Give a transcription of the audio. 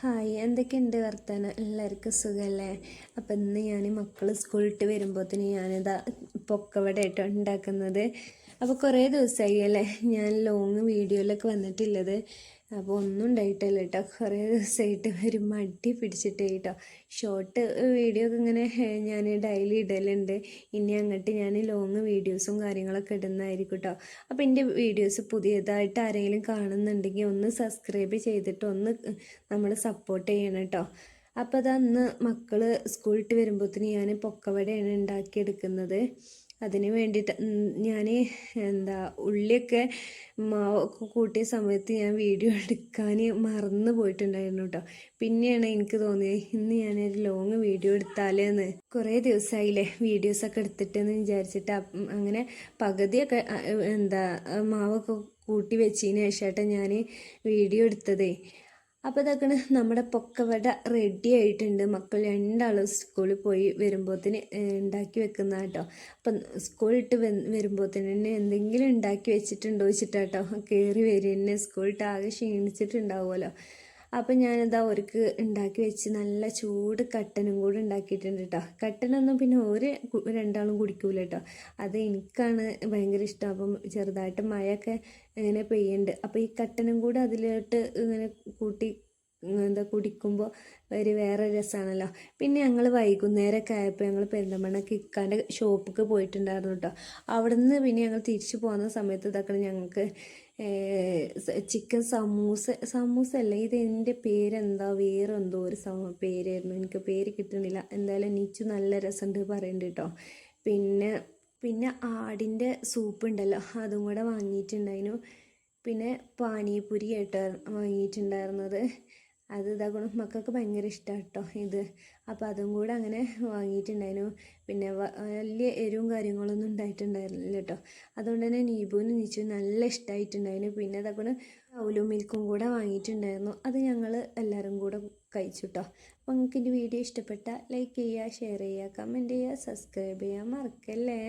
Hi, എന്തൊക്കെയുണ്ട് വർത്താനം? എല്ലാവർക്കും സുഖമല്ലേ? അപ്പം ഇന്ന് ഞാൻ മക്കൾ സ്കൂളിട്ട് വരുമ്പോഴത്തേന് ഞാനിതാ പൊക്കവട ആയിട്ടോ ഉണ്ടാക്കുന്നത്. അപ്പോൾ കുറേ ദിവസമായി അല്ലേ ഞാൻ ലോങ് വീഡിയോയിലൊക്കെ വന്നിട്ടുള്ളത്. അപ്പോൾ ഒന്നും ഉണ്ടായിട്ടില്ല കേട്ടോ. കുറേ ദിവസമായിട്ട് ഒരു മടി പിടിച്ചിട്ട് കേട്ടോ. ഷോർട്ട് വീഡിയോ ഒക്കെ ഇങ്ങനെ ഞാൻ ഡെയിലി ഇടലുണ്ട്. ഇനി അങ്ങോട്ട് ഞാൻ ലോങ് വീഡിയോസും കാര്യങ്ങളൊക്കെ ഇടുന്നതായിരിക്കും കേട്ടോ. അപ്പോൾ എൻ്റെ വീഡിയോസ് പുതിയതായിട്ട് ആരെങ്കിലും കാണുന്നുണ്ടെങ്കിൽ ഒന്ന് സബ്സ്ക്രൈബ് ചെയ്തിട്ട് ഒന്ന് നമ്മൾ സപ്പോർട്ട് ചെയ്യണം കേട്ടോ. അപ്പോൾ അതന്ന് മക്കൾ സ്കൂളിട്ട് വരുമ്പോഴത്തേന് ഞാൻ പൊക്കവടയാണ് ഉണ്ടാക്കിയെടുക്കുന്നത്. അതിന് വേണ്ടിയിട്ട് ഞാൻ ഉള്ളിയൊക്കെ മാവൊക്കെ കൂട്ടിയ സമയത്ത് ഞാൻ വീഡിയോ എടുക്കാൻ മറന്നു പോയിട്ടുണ്ടായിരുന്നു കേട്ടോ. പിന്നെയാണ് എനിക്ക് തോന്നിയത് ഇന്ന് ഞാനൊരു ലോങ് വീഡിയോ എടുത്താലേന്ന്. കുറേ ദിവസമായില്ലേ വീഡിയോസൊക്കെ എടുത്തിട്ടെന്ന് വിചാരിച്ചിട്ട് അങ്ങനെ പകുതിയൊക്കെ മാവൊക്കെ കൂട്ടി വെച്ചതിന് ശേഷമായിട്ട് ഞാൻ വീഡിയോ എടുത്തതേ. അപ്പോൾ ഇതൊക്കെയാണ് നമ്മുടെ പൊക്കവട റെഡി ആയിട്ടുണ്ട്. മക്കൾ രണ്ടാളും സ്കൂളിൽ പോയി വരുമ്പോഴത്തേന് ഉണ്ടാക്കി വെക്കുന്ന കേട്ടോ. അപ്പം സ്കൂളിട്ട് വരുമ്പോഴത്തേന് എന്തെങ്കിലും ഉണ്ടാക്കി വെച്ചിട്ടുണ്ടോ വെച്ചിട്ടാട്ടോ കയറി വരും. സ്കൂളിട്ട് ആകെ ക്ഷീണിച്ചിട്ടുണ്ടാവുമല്ലോ. അപ്പം ഞാനിതാ അവർക്ക് ഉണ്ടാക്കി വെച്ച് നല്ല ചൂട് കട്ടനും കൂടെ ഉണ്ടാക്കിയിട്ടുണ്ട് കേട്ടോ. കട്ടനൊന്നും പിന്നെ രണ്ടാളും കുടിക്കൂല കേട്ടോ. അത് എനിക്കാണ് ഭയങ്കര ഇഷ്ടം. അപ്പം ചെറുതായിട്ട് മഴയൊക്കെ ഇങ്ങനെ പെയ്യുന്നുണ്ട്. അപ്പോൾ ഈ കട്ടനും കൂടെ അതിലോട്ട് ഇങ്ങനെ കൂട്ടി കുടിക്കുമ്പോൾ വേറെ രസമാണല്ലോ. പിന്നെ ഞങ്ങൾ വൈകുന്നേരമൊക്കെ ആയപ്പോൾ ഞങ്ങൾ പെരിന്തൽമണ്ണ ഇക്കാൻ്റെ ഷോപ്പിലേക്ക് പോയിട്ടുണ്ടായിരുന്നു കേട്ടോ. അവിടെ നിന്ന് പിന്നെ ഞങ്ങൾ തിരിച്ചു പോകുന്ന സമയത്ത് ഇതൊക്കെ ഞങ്ങൾക്ക് ചിക്കൻ സമൂസ അല്ല, എൻ്റെ പേരെന്താ വേറെ എന്തോ ഒരു പേരായിരുന്നു, എനിക്ക് പേര് കിട്ടുന്നില്ല. എന്തായാലും നീച്ചു നല്ല രസമുണ്ട് പറയുന്നുണ്ട് കേട്ടോ. പിന്നെ ആടിൻ്റെ സൂപ്പ് ഉണ്ടല്ലോ അതും കൂടെ വാങ്ങിയിട്ടുണ്ടായിരുന്നു. പിന്നെ പാനിപൂരി ആയിട്ടാണ് വാങ്ങിയിട്ടുണ്ടായിരുന്നത്. അത് ഇതാക്കണം മക്കൾക്ക് ഭയങ്കര ഇഷ്ടമാണ് കേട്ടോ ഇത്. അപ്പോൾ അതും കൂടെ അങ്ങനെ വാങ്ങിയിട്ടുണ്ടായിരുന്നു. പിന്നെ വലിയ എരിവും കാര്യങ്ങളൊന്നും ഉണ്ടായിട്ടുണ്ടായിരുന്നില്ല കേട്ടോ. അതുകൊണ്ട് തന്നെ നീബുവിന് നീച്ചു നല്ല ഇഷ്ടമായിട്ടുണ്ടായിരുന്നു. പിന്നെ അതൊക്കെ ഔലും മിൽക്കും കൂടെ വാങ്ങിയിട്ടുണ്ടായിരുന്നു. അത് ഞങ്ങൾ എല്ലാവരും കൂടെ കഴിച്ചു കേട്ടോ. അപ്പോൾ നിങ്ങൾക്ക് എൻ്റെ വീഡിയോ ഇഷ്ടപ്പെട്ടാൽ ലൈക്ക് ചെയ്യുക, ഷെയർ ചെയ്യുക, കമൻറ്റ് ചെയ്യുക, സബ്സ്ക്രൈബ് ചെയ്യുക മറക്കല്ലേ.